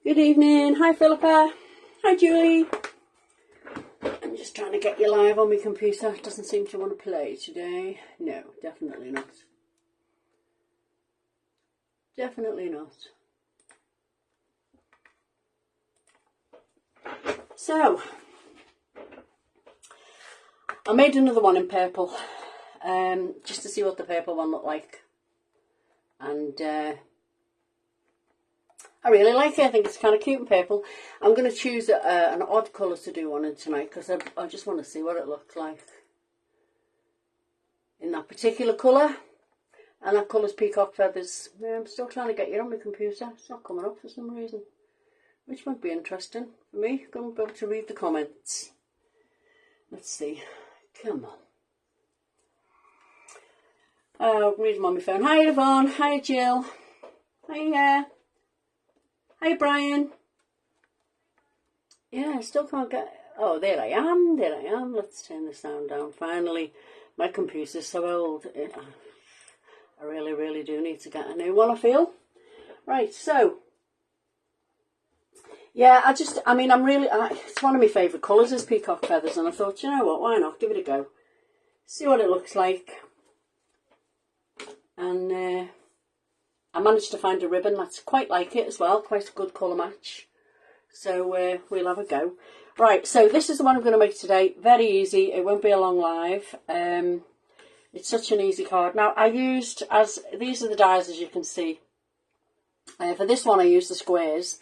Good evening. Hi Philippa. Hi Julie. I'm just trying to get you live on my computer. It doesn't seem to want to play today. No, definitely not. Definitely not. So, I made another one in purple, just to see what the purple one looked like. And I really like it. I think it's kind of cute and purple. I'm going to choose an odd colour to do one in tonight because I just want to see what it looks like in that particular colour. And that colour's peacock feathers. Yeah, I'm still trying to get you on my computer. It's not coming up for some reason, which might be interesting for me. I'm going to be able to read the comments. Let's see. Come on. Oh, read them on my phone. Hi Yvonne. Hi Jill. Hi Hi Brian. Yeah, I still can't get... Oh, there I am. There I am. Let's turn the sound down. Finally, my computer's so old. I really, really do need to get a new one, I feel. Right, so... Yeah, it's one of my favourite colours is peacock feathers. And I thought, you know what, why not? Give it a go. See what it looks like. And... I managed to find a ribbon that's quite like it as well, quite a good colour match. So we'll have a go. Right, so this is the one I'm going to make today. Very easy, it won't be a long live. It's such an easy card. Now these are the dies as you can see. For this one I used the squares,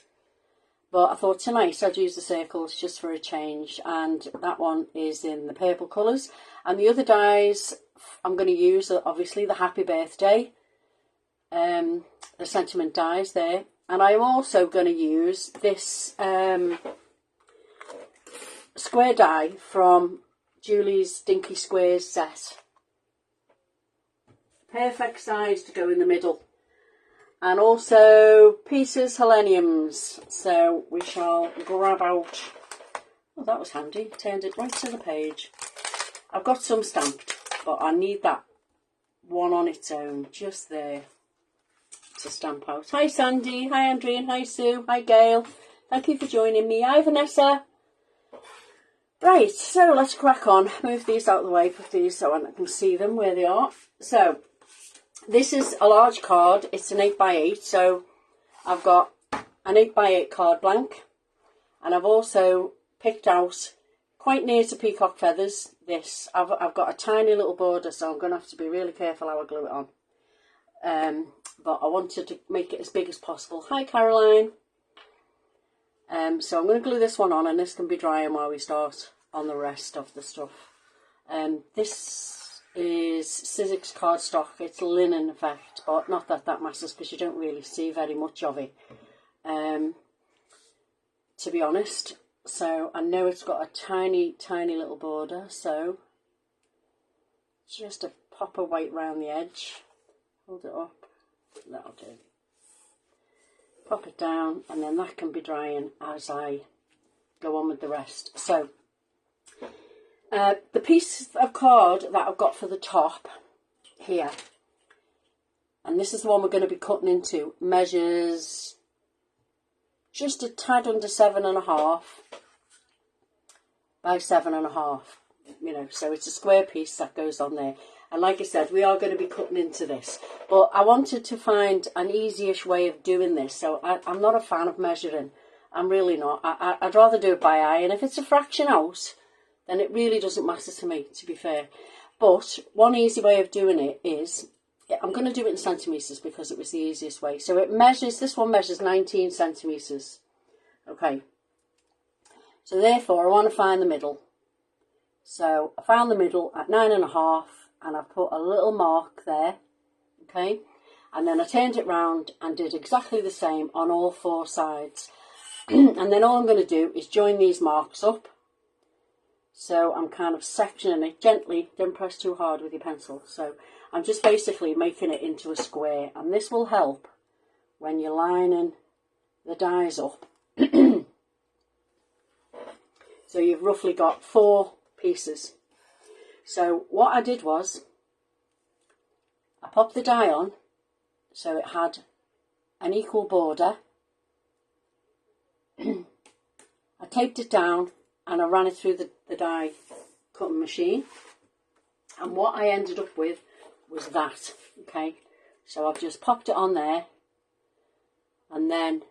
but I thought tonight I'd use the circles just for a change. And that one is in the purple colours. And the other dies I'm going to use are obviously the Happy Birthday. The sentiment dies there, and I'm also going to use this square die from Julie's Dinky Squares set. Perfect size to go in the middle, and also pieces Heleniums. So we shall grab out. Oh, that was handy. Turned it right to the page. I've got some stamped, but I need that one on its own just there to stamp out. Hi Sandy, hi Andrea, hi Sue, hi Gail. Thank you for joining me. Hi Vanessa. Right, so let's crack on. Move these out of the way, put these so I can see them where they are. So this is a large card. It's an 8x8. So I've got an 8x8 card blank, and I've also picked out quite near to peacock feathers. This I've got a tiny little border, so I'm going to have to be really careful how I glue it on. But I wanted to make it as big as possible. Hi Caroline. So I'm going to glue this one on, and this can be drying while we start on the rest of the stuff. This is Sizzix cardstock. It's linen effect, but not that matters because you don't really see very much of it, to be honest. So I know it's got a tiny little border, so just a pop of white round the edge. Hold it up. That'll do. Pop it down, and then that can be drying as I go on with the rest. So the piece of card that I've got for the top here, and this is the one we're going to be cutting into, measures just a tad under 7.5 by 7.5. You know, so it's a square piece that goes on there. And like I said, we are going to be cutting into this. But I wanted to find an easy-ish way of doing this. So I'm not a fan of measuring. I'm really not. I'd rather do it by eye. And if it's a fraction out, then it really doesn't matter to me, to be fair. But one easy way of doing it is, I'm going to do it in centimetres because it was the easiest way. So it measures, this one measures 19 centimetres. Okay. So therefore, I want to find the middle. So I found the middle at 9.5. And I've put a little mark there, okay, and then I turned it round and did exactly the same on all 4 sides. And then all I'm going to do is join these marks up. So I'm kind of sectioning it gently, don't press too hard with your pencil. So I'm just basically making it into a square, and this will help when you're lining the dies up. So you've roughly got 4 pieces. So what I did was, I popped the die on, so it had an equal border, I taped it down and I ran it through the die cutting machine. And what I ended up with was that, okay? So I've just popped it on there. And then,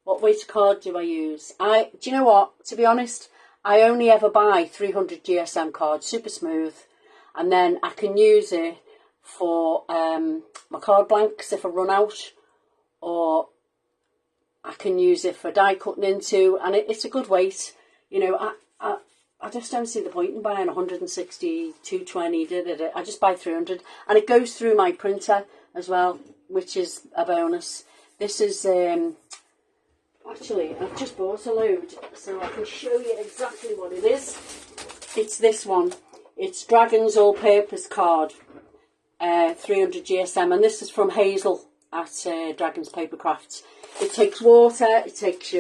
what weight card do I use? Do you know what? To be honest, I only ever buy 300 GSM cards, super smooth. And then I can use it for my card blanks if I run out. Or I can use it for die cutting into. And it's a good weight. You know, I just don't see the point in buying 160, 220, I just buy 300. And it goes through my printer as well, which is a bonus. This is, actually, I've just bought a load, so I can show you exactly what it is. It's this one. It's Dragon's All-Purpose Card, 300 GSM, and this is from Hazel at Dragon's Paper Crafts. It takes water, it takes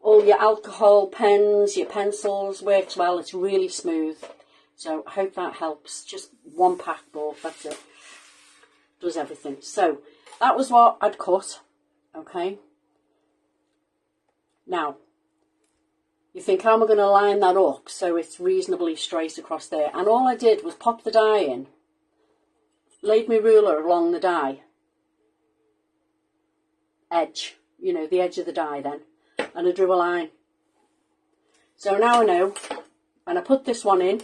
all your alcohol, pens, your pencils, works well. It's really smooth. So I hope that helps. Just one pack bought, that's it. Does everything. So that was what I'd cut, okay? Now, you think, how am I going to line that up so it's reasonably straight across there? And all I did was pop the die in, laid my ruler along the die edge, you know, the edge of the die then, and I drew a line. So now I know, when I put this one in,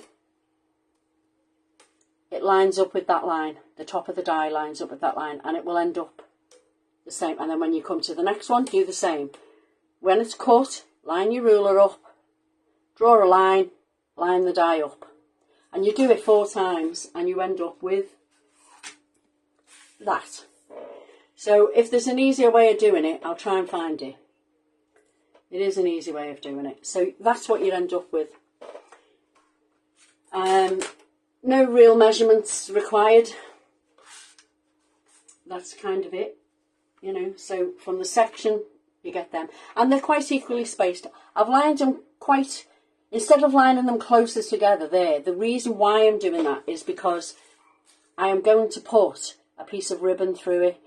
it lines up with that line. The top of the die lines up with that line, and it will end up the same. And then when you come to the next one, do the same. When it's cut, line your ruler up, draw a line, line the die up. And you do it 4 times, and you end up with that. So if there's an easier way of doing it, I'll try and find it. It is an easy way of doing it. So that's what you end up with. No real measurements required. That's kind of it, you know. So from the section, you get them. And they're quite equally spaced. I've lined them quite, instead of lining them closer together there, the reason why I'm doing that is because I am going to put a piece of ribbon through it.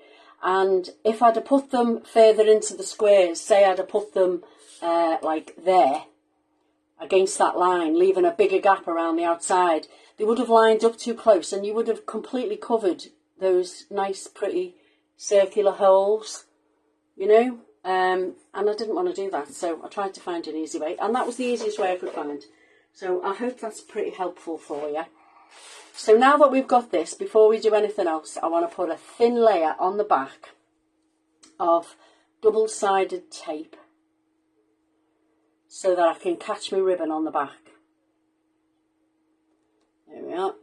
And if I'd have put them further into the squares, say I'd have put them like there, against that line, leaving a bigger gap around the outside, they would have lined up too close and you would have completely covered those nice pretty circular holes, you know, and I didn't want to do that, so I tried to find an easy way, and that was the easiest way I could find. So I hope that's pretty helpful for you. So now that we've got this, before we do anything else, I want to put a thin layer on the back of double-sided tape so that I can catch my ribbon on the back. There we are.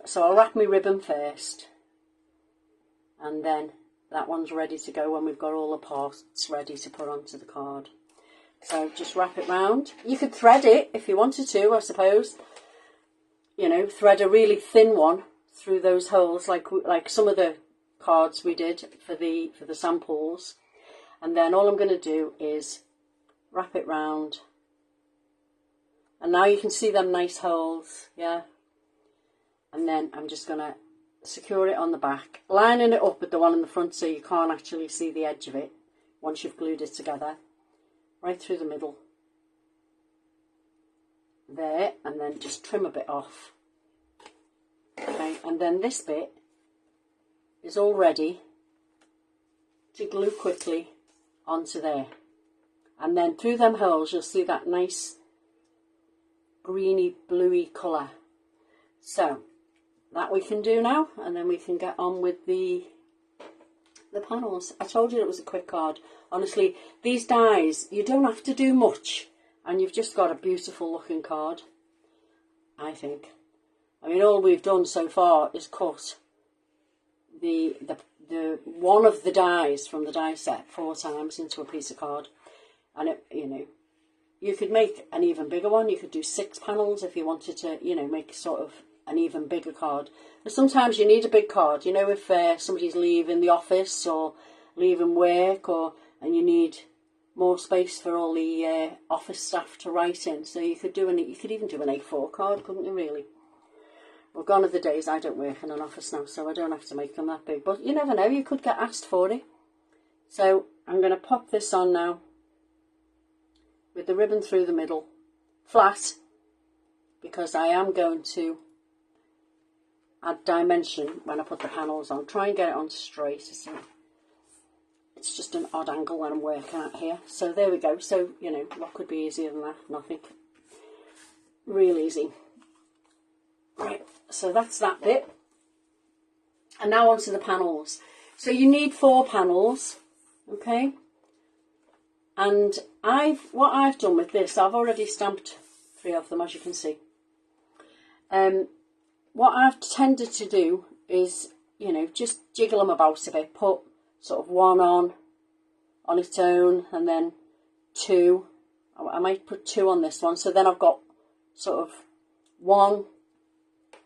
So I'll wrap my ribbon first, and then that one's ready to go when we've got all the parts ready to put onto the card. So just wrap it round. You could thread it if you wanted to, I suppose. You know, thread a really thin one through those holes, like some of the cards we did for the samples. And then all I'm going to do is wrap it round. And now you can see them nice holes, yeah. And then I'm just going to secure it on the back, lining it up with the one in the front so you can't actually see the edge of it once you've glued it together. Right through the middle. There, and then just trim a bit off. Okay, and then this bit is all ready to glue quickly onto there. And then through them holes you'll see that nice greeny bluey colour. So that we can do now, and then we can get on with the panels. I told you it was a quick card. Honestly, these dies, you don't have to do much, and you've just got a beautiful looking card, I think. I mean, all we've done so far is cut the one of the dies from the die set 4 times into a piece of card. And it, you know, you could make an even bigger one. You could do 6 panels if you wanted to, you know, make sort of an even bigger card. But sometimes you need a big card, you know, if somebody's leaving the office or leaving work, and you need more space for all the office staff to write in. So you could even do an A4 card, couldn't you, really? Well, gone are the days. I don't work in an office now, so I don't have to make them that big. But you never know, you could get asked for it. So I'm going to pop this on now with the ribbon through the middle, flat, because I am going to add dimension when I put the panels on. Try and get it on straight. So it's just an odd angle when I'm working at here. So there we go. So, you know, what could be easier than that? Nothing. Real easy. Right, so that's that bit. And now onto the panels. So you need 4 panels, okay? And what I've done with this, I've already stamped 3 of them, as you can see. What I've tended to do is, you know, just jiggle them about a bit. Put sort of 1 on its own, and then 2. I might put 2 on this one. So then I've got sort of 1,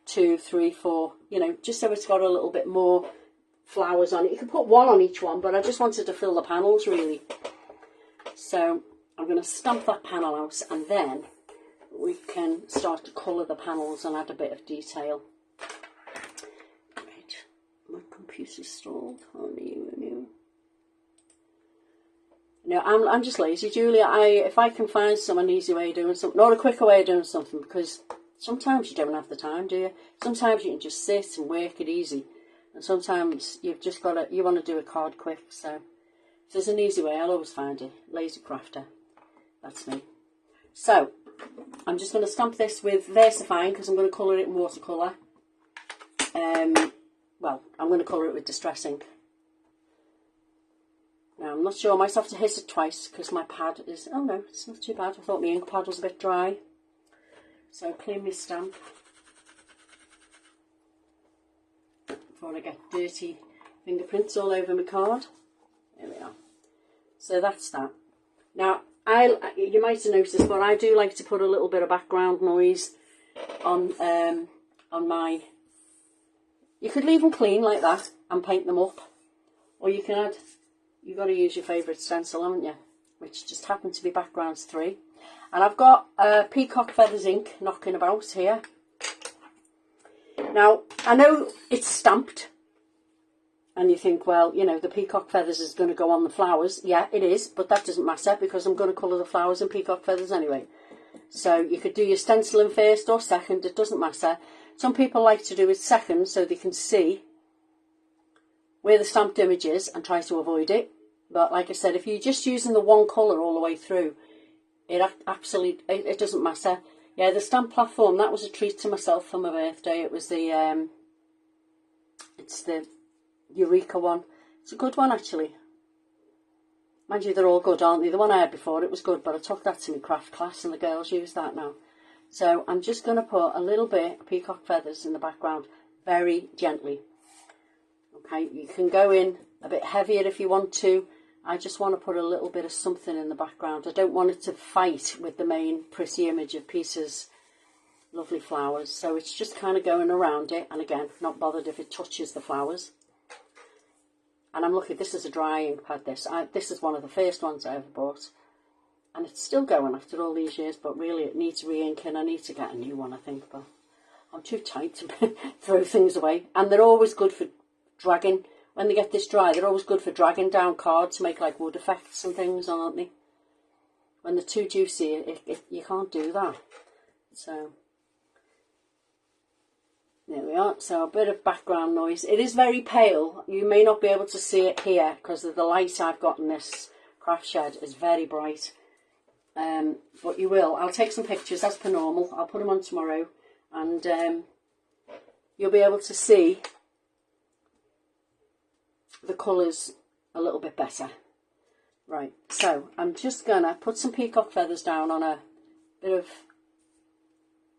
2, 3, 4, you know, just so it's got a little bit more flowers on it. You can put 1 on each one, but I just wanted to fill the panels really. So I'm going to stamp that panel out, and then we can start to colour the panels and add a bit of detail. Right, my computer's stalled. Oh, no. No, I'm just lazy, Julia. If I can find an easy way of doing something, or a quicker way of doing something, because sometimes you don't have the time, do you? Sometimes you can just sit and work it easy, and sometimes you've just got to, you want to do a card quick. So if there's an easy way, I'll always find it. Lazy crafter, that's me. So I'm just going to stamp this with Versifying, because I'm going to colour it in watercolour. Well, I'm going to colour it with Distress ink. Now, I'm not sure, I might have to hit it twice because my pad is, oh no, it's not too bad. I thought my ink pad was a bit dry. So clean my stamp before I get dirty fingerprints all over my card. There we are. So that's that. Now, you might have noticed, but I do like to put a little bit of background noise on my, you could leave them clean like that and paint them up, or you can add, you've got to use your favourite stencil, haven't you? Which just happened to be Backgrounds 3. And I've got Peacock Feathers ink knocking about here. Now, I know it's stamped. And you think, well, you know, the peacock feathers is going to go on the flowers. Yeah, it is, but that doesn't matter because I'm going to colour the flowers in peacock feathers anyway. So you could do your stenciling first or second, it doesn't matter. Some people like to do it second so they can see where the stamped image is and try to avoid it. But like I said, if you're just using the one colour all the way through, it doesn't matter. Yeah, the stamp platform, that was a treat to myself for my birthday. It was the, it's the Eureka one. It's a good one actually. Mind you, they're all good, aren't they? The one I had before, it was good, but I took that to my craft class and the girls use that now. So I'm just going to put a little bit of peacock feathers in the background, very gently. Okay, you can go in a bit heavier if you want to. I just want to put a little bit of something in the background. I don't want it to fight with the main pretty image of Peter's lovely flowers. So it's just kind of going around it. And again, not bothered if it touches the flowers. And I'm lucky, this is a dry ink pad, this is one of the first ones I ever bought. And it's still going after all these years, but really it needs re-inking. I need to get a new one, I think, but I'm too tight to throw things away. And they're always good for dragging. When they get this dry, they're always good for dragging down cards to make like wood effects and things, aren't they? When they're too juicy, you can't do that. So there we are. So a bit of background noise. It is very pale. You may not be able to see it here because of the light I've got in this craft shed is very bright. But you will. I'll take some pictures as per normal. I'll put them on tomorrow, and you'll be able to see the colours a little bit better. Right, so I'm just gonna put some peacock feathers down on a bit of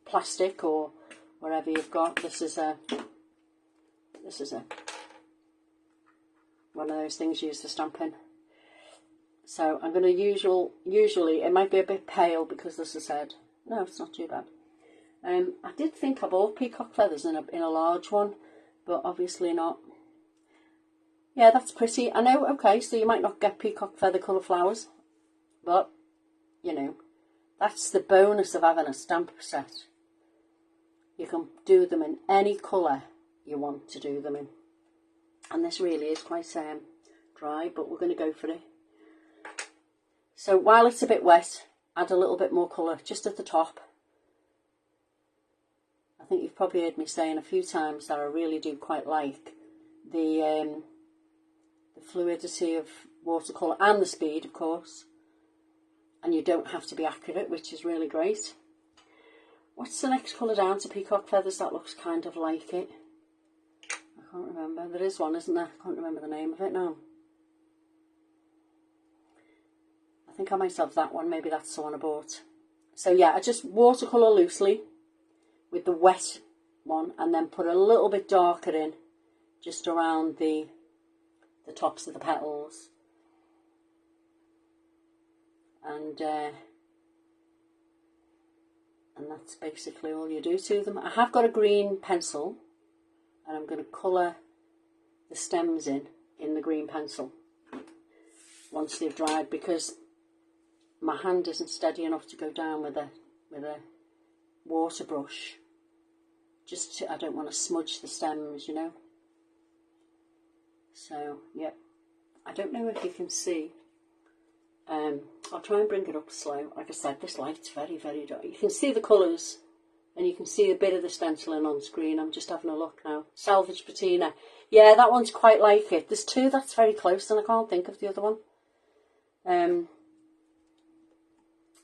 plastic or wherever you've got. This is a one of those things used for stamping. So I'm going to usually it might be a bit pale because this is said. No, it's not too bad. I did think I bought peacock feathers in a large one, but obviously not. Yeah, that's pretty. I know, okay, so you might not get peacock feather colour flowers, but, you know, that's the bonus of having a stamp set. You can do them in any colour you want to do them in. And this really is quite dry, but we're going to go for it. So while it's a bit wet, add a little bit more colour just at the top. I think you've probably heard me saying a few times that I really do quite like the fluidity of watercolour and the speed, of course. And you don't have to be accurate, which is really great. What's the next colour down to Peacock Feathers that looks kind of like it? I can't remember. There is one, isn't there? I can't remember the name of it now. I think I might have that one. Maybe that's the one I bought. So yeah, I just watercolour loosely with the wet one, and then put a little bit darker in just around the tops of the petals. And that's basically all you do to them. I have got a green pencil, and I'm going to colour the stems in the green pencil once they've dried, because my hand isn't steady enough to go down with a water brush. I don't want to smudge the stems, you know. So yeah, I don't know if you can see. I'll try and bring it up slow. Like I said, this light's very, very dark. You can see the colours, and you can see a bit of the stenciling on screen. I'm just having a look now. Salvage Patina. Yeah, that one's quite like it. There's two that's very close, and I can't think of the other one.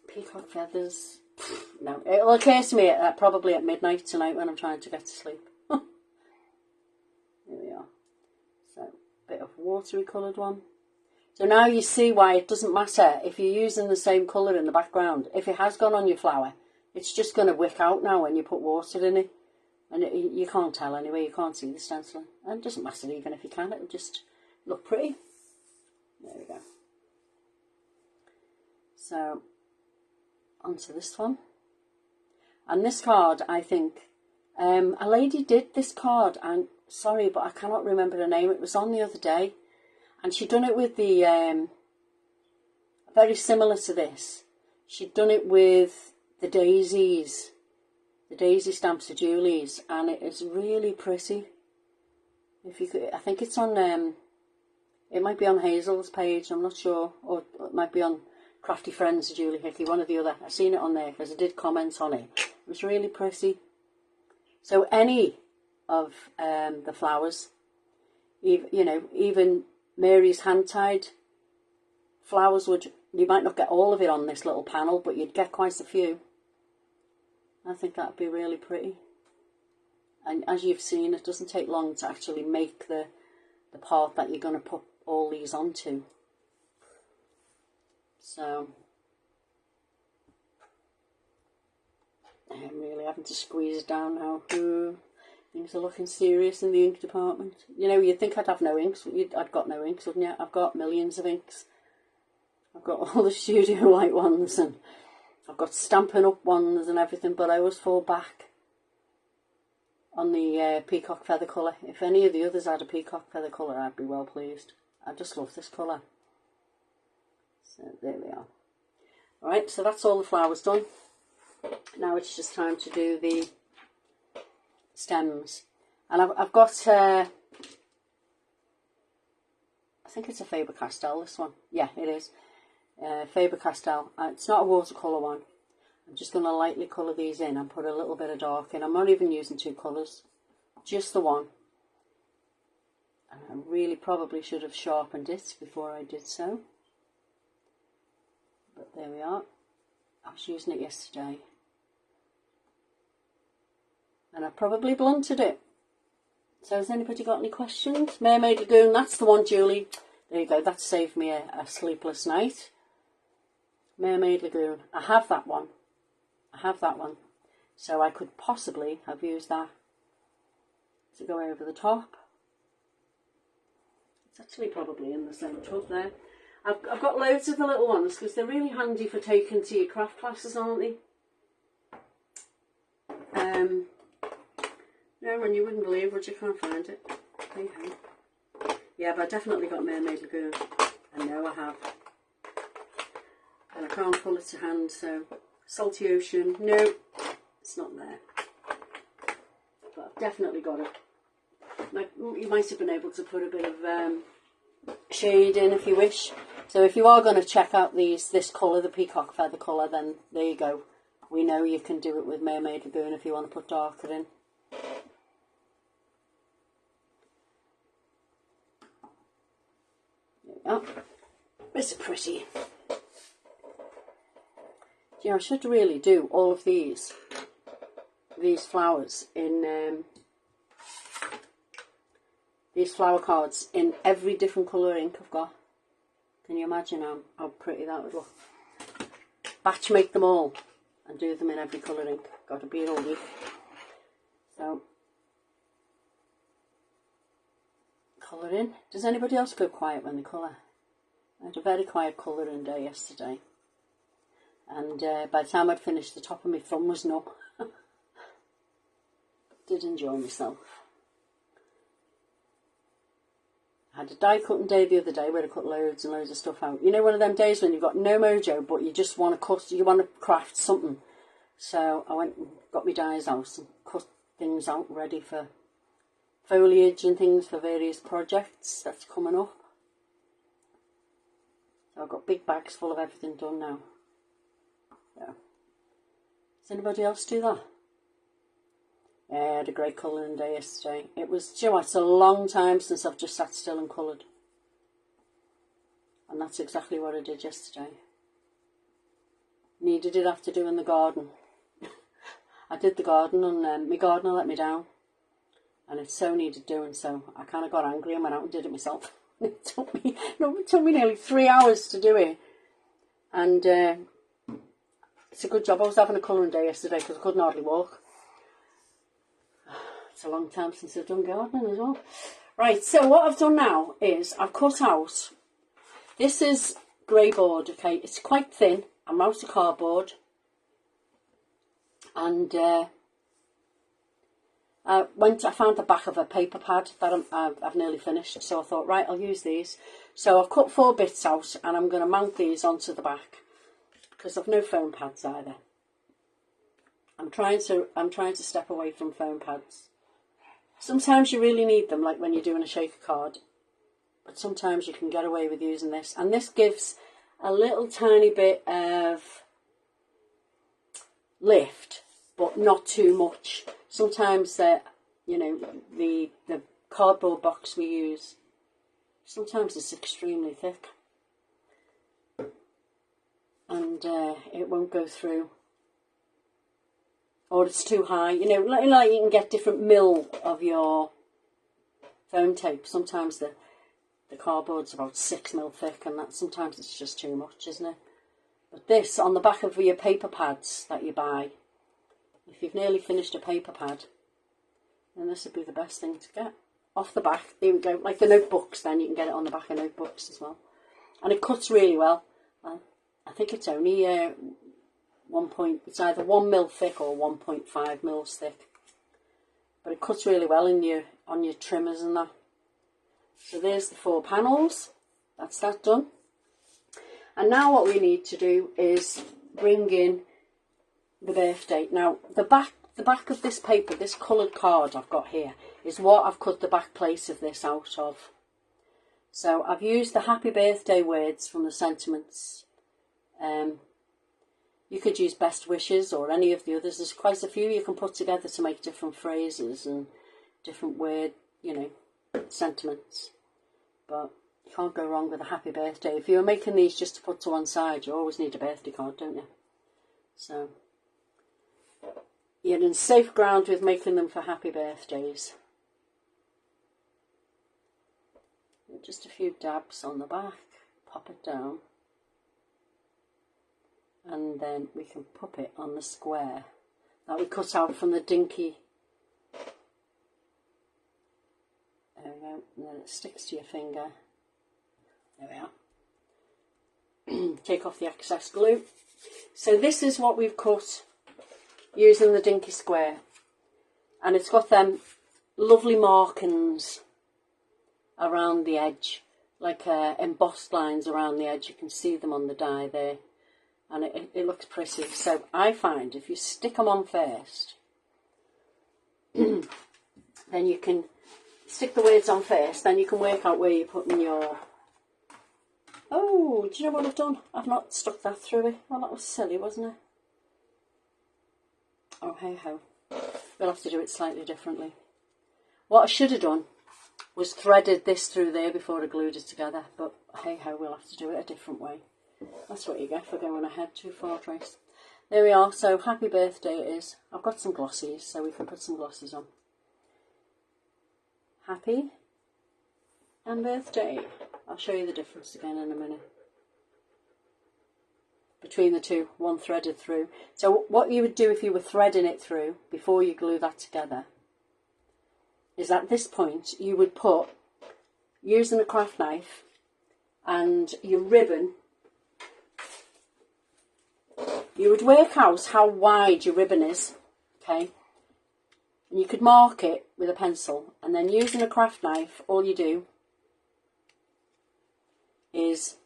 Peacock Feathers. No, it'll occur to me probably at midnight tonight when I'm trying to get to sleep. Here we are. So, a bit of watery coloured one. So now you see why it doesn't matter if you're using the same colour in the background. If it has gone on your flower, it's just going to wick out now when you put water in it. And you can't tell anyway, you can't see the stenciling. And it doesn't matter even if you can, it'll just look pretty. There we go. So, onto this one. And this card, I think, a lady did this card, and sorry, but I cannot remember her name. It was on the other day. And she'd done it with the, very similar to this. She'd done it with the daisies, the daisy stamps of Julie's, and it is really pretty. If you could, I think it's on, it might be on Hazel's page, I'm not sure, or it might be on Crafty Friends of Julie Hickey, one or the other. I've seen it on there because I did comment on it. It was really pretty. So any of the flowers, even Mary's hand-tied flowers you might not get all of it on this little panel, but you'd get quite a few. I think that'd be really pretty. And as you've seen, it doesn't take long to actually make the part that you're going to put all these onto. So, I'm really having to squeeze it down now. Things are looking serious in the ink department. You know, you'd think I'd have no inks. I'd got no inks, wouldn't you? I've got millions of inks. I've got all the Studio White ones, and I've got Stampin' Up ones and everything, but I always fall back on the peacock feather colour. If any of the others had a peacock feather colour, I'd be well pleased. I just love this colour. So there we are. Alright, so that's all the flowers done. Now it's just time to do the stems. And I've got, I think it's a Faber-Castell, this one. Yeah, it is. Faber-Castell. It's not a watercolour one. I'm just going to lightly colour these in and put a little bit of dark in. I'm not even using two colours, just the one. And I really probably should have sharpened it before I did so. But there we are. I was using it yesterday. And I probably blunted it. So has anybody got any questions? Mermaid Lagoon, that's the one, Julie. There you go, that saved me a sleepless night. Mermaid Lagoon. I have that one. So I could possibly have used that to go over the top. It's actually probably in the same tub there. I've got loads of the little ones because they're really handy for taking to your craft classes, aren't they? No, when you wouldn't believe what you can't find it. Okay. Yeah, but I definitely got Mermaid Lagoon. I know I have. And I can't pull it to hand, so Salty Ocean, no, it's not there. But I've definitely got it. You might have been able to put a bit of shade in if you wish So if you are going to check out this colour, the peacock feather colour, then there you go. We know you can do it with Mermaid Lagoon if you want to put darker in. There we go. It's pretty. Yeah, I should really do all of these flowers in these flower cards in every different colour ink I've got. Can you imagine how pretty that would look? Batch make them all and do them in every colour ink. Got to be all week. So, colour in. Does anybody else go quiet when they colour? I had a very quiet colouring day yesterday. And by the time I'd finished, the top of my thumb was numb. Did enjoy myself. I had a die cutting day the other day where I cut loads and loads of stuff out. You know, one of them days when you've got no mojo, but you just want to cut, you want to craft something. So I went and got my dies out and cut things out ready for foliage and things for various projects that's coming up. So I've got big bags full of everything done now. So, does anybody else do that? Yeah, I had a great colouring day yesterday. It was, you know, it's a long time since I've just sat still and coloured. And that's exactly what I did yesterday. Needed it after doing the garden. I did the garden and my gardener let me down. And it so needed doing, so I kind of got angry and went out and did it myself. It took me nearly 3 hours to do it. And it's a good job I was having a colouring day yesterday because I couldn't hardly walk. It's a long time since I've done gardening as well. Right, so what I've done now is I've cut out, this is grey board, okay, it's quite thin. I'm out of cardboard. And I found the back of a paper pad that I've nearly finished, so I thought, right, I'll use these. So I've cut 4 bits out and I'm going to mount these onto the back because I've no foam pads either. I'm trying to step away from foam pads. Sometimes you really need them, like when you're doing a shaker card, but sometimes you can get away with using this. And this gives a little tiny bit of lift, but not too much. Sometimes, you know, the cardboard box we use, sometimes it's extremely thick. And it won't go through. Or it's too high. You know, like you can get different mil of your foam tape. Sometimes the cardboard's about 6 mil thick, and that sometimes it's just too much, isn't it? But this, on the back of your paper pads that you buy, if you've nearly finished a paper pad, then this would be the best thing to get. Off the back, there we go. Like the notebooks, then you can get it on the back of notebooks as well. And it cuts really well. I think it's only it's either 1 mil thick or 1.5 mils thick. But it cuts really well on your trimmers and that. So there's the 4 panels. That's that done. And now what we need to do is bring in the birthday. Now the back of this paper, this coloured card I've got here, is what I've cut the back place of this out of. So I've used the happy birthday words from the sentiments. You could use best wishes or any of the others. There's quite a few you can put together to make different phrases and different word, you know, sentiments. But you can't go wrong with a happy birthday. If you're making these just to put to one side, you always need a birthday card, don't you? So you're in safe ground with making them for happy birthdays. Just a few dabs on the back, pop it down. And then we can pop it on the square that we cut out from the dinky. There we go, and then it sticks to your finger. There we are. Take off the excess glue. So this is what we've cut using the dinky square. And it's got them lovely markings around the edge, like embossed lines around the edge. You can see them on the die there. And it looks pretty. So I find if you stick them on first, then you can stick the words on first, then you can work out where you're putting your Oh, do you know what I've done? I've not stuck that through it. Well, that was silly, wasn't it? Oh, hey ho. We'll have to do it slightly differently. What I should have done was threaded this through there before I glued it together. But hey ho, we'll have to do it a different way. That's what you get for going ahead too far, Trace. There we are. So happy birthday it is. I've got some glossies, so we can put some glossies on. Happy and birthday. I'll show you the difference again in a minute. Between the two, one threaded through. So what you would do if you were threading it through before you glue that together is at this point you would put, using a craft knife and your ribbon, you would work out how wide your ribbon is, okay? And you could mark it with a pencil, and then using a craft knife, all you do is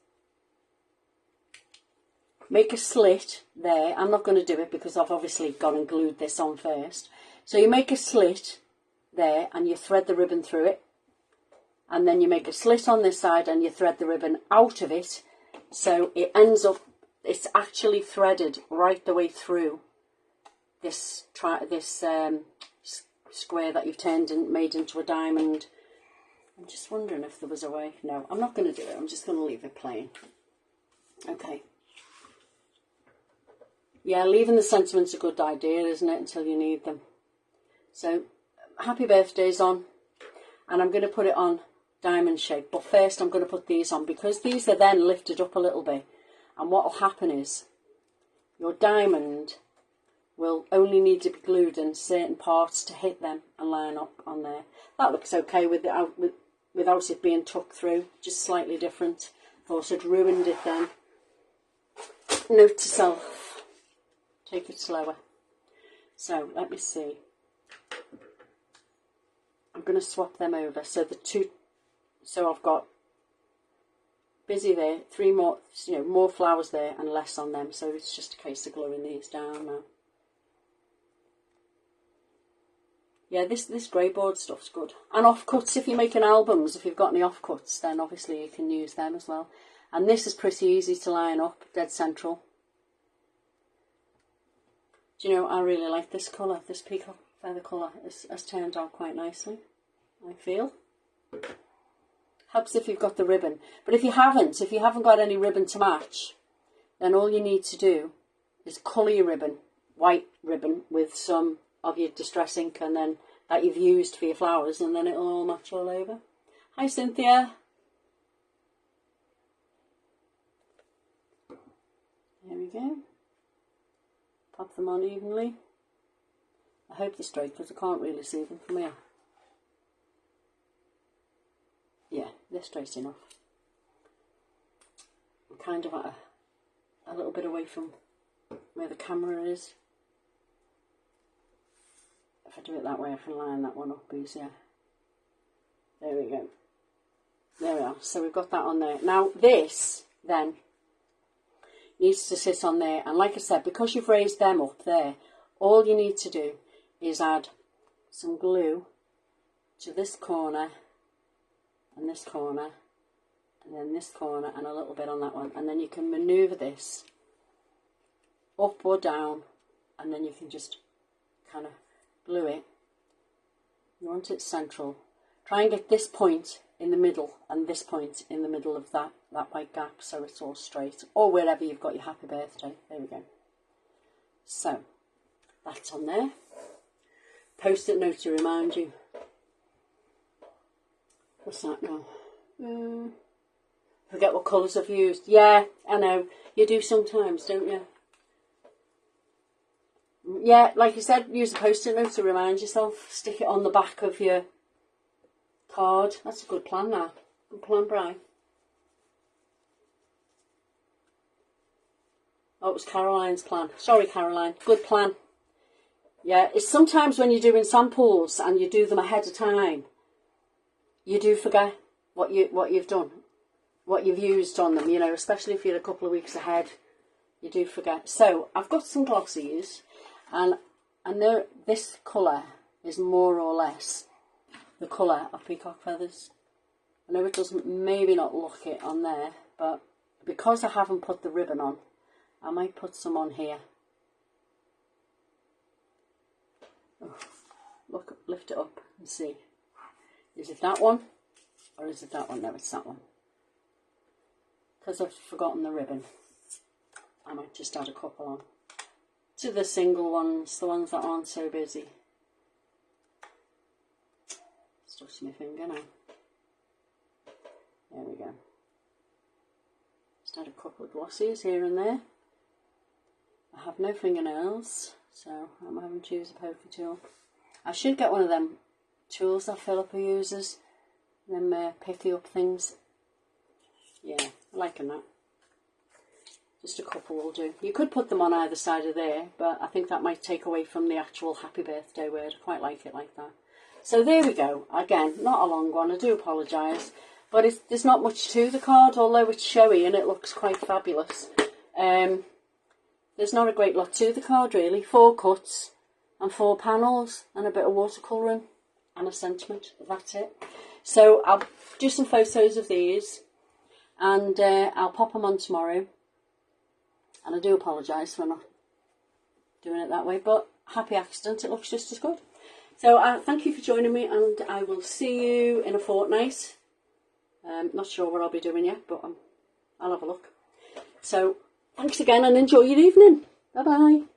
make a slit there. I'm not going to do it because I've obviously gone and glued this on first. So you make a slit there and you thread the ribbon through it. And then you make a slit on this side and you thread the ribbon out of it. So it ends up, it's actually threaded right the way through this square that you've turned and made into a diamond. I'm just wondering if there was a way. No, I'm not going to do it. I'm just going to leave it plain. Okay. Yeah, leaving the sentiments a good idea, isn't it, until you need them. So, happy birthday's on. And I'm going to put it on diamond shape. But first I'm going to put these on because these are then lifted up a little bit. And what will happen is your diamond will only need to be glued in certain parts to hit them and line up on there. That looks okay without it being tucked through, just slightly different. Thought I'd ruined it then. Note to self, take it slower. So let me see. I'm going to swap them over. So the two, so I've got busy there, three more, more flowers there and less on them. So it's just a case of gluing these down now. Yeah, this grey board stuff's good. And offcuts, if you're making albums, if you've got any offcuts, then obviously you can use them as well. And this is pretty easy to line up, dead central. Do you know, I really like this colour, this peacock feather colour. Has turned out quite nicely, I feel. Helps if you've got the ribbon. But if you haven't got any ribbon to match, then all you need to do is colour your ribbon, white ribbon, with some of your distress ink and then that you've used for your flowers, and then it'll all match all over. Hi Cynthia. There we go. Pop them on evenly. I hope they're straight because I can't really see them from here. Yeah, they're straight enough. I'm kind of at a little bit away from where the camera is. If I do it that way, I can line that one up easier. There we go. There we are. So we've got that on there. Now this, then, needs to sit on there. And like I said, because you've raised them up there, all you need to do is add some glue to this corner and this corner and then this corner and a little bit on that one. And then you can manoeuvre this up or down and then you can just kind of glue it. You want it central. Try and get this point in the middle and this point in the middle of that white gap so it's all straight, or wherever you've got your happy birthday. There we go. So that's on there. Post-it note to remind you. What's that now? Forget what colours I've used. Yeah, I know. You do sometimes, don't you? Yeah, like I said, use a post-it note to remind yourself. Stick it on the back of your card. That's a good plan now. Good plan, Brian. Oh, it was Caroline's plan. Sorry, Caroline. Good plan. Yeah, it's sometimes when you're doing samples and you do them ahead of time, you do forget what you've done, what you've used on them, especially if you're a couple of weeks ahead. You do forget. So, I've got some glossies. And I know this colour is more or less the colour of peacock feathers. I know it doesn't maybe not look it on there, but because I haven't put the ribbon on, I might put some on here. Oh, look, lift it up and see. Is it that one or is it that one? No, it's that one. Because I've forgotten the ribbon, I might just add a couple on to the single ones, the ones that aren't so busy. Stuck to my finger now. There we go. Just add a couple of glossies here and there. I have no fingernails, so I'm having to use a pokey tool. I should get one of them tools that Philippa uses, them picky up things. Yeah, I'm liking that. Just a couple will do. You could put them on either side of there, but I think that might take away from the actual happy birthday word. I quite like it like that. So there we go. Again, not a long one, I do apologise. But there's not much to the card, although it's showy and it looks quite fabulous. There's not a great lot to the card really. 4 cuts and 4 panels and a bit of watercolouring and a sentiment. That's it. So I'll do some photos of these and I'll pop them on tomorrow. And I do apologise for not doing it that way, but happy accident, it looks just as good. So thank you for joining me, and I will see you in a fortnight. Not sure what I'll be doing yet, but I'll have a look. So thanks again and enjoy your evening. Bye bye.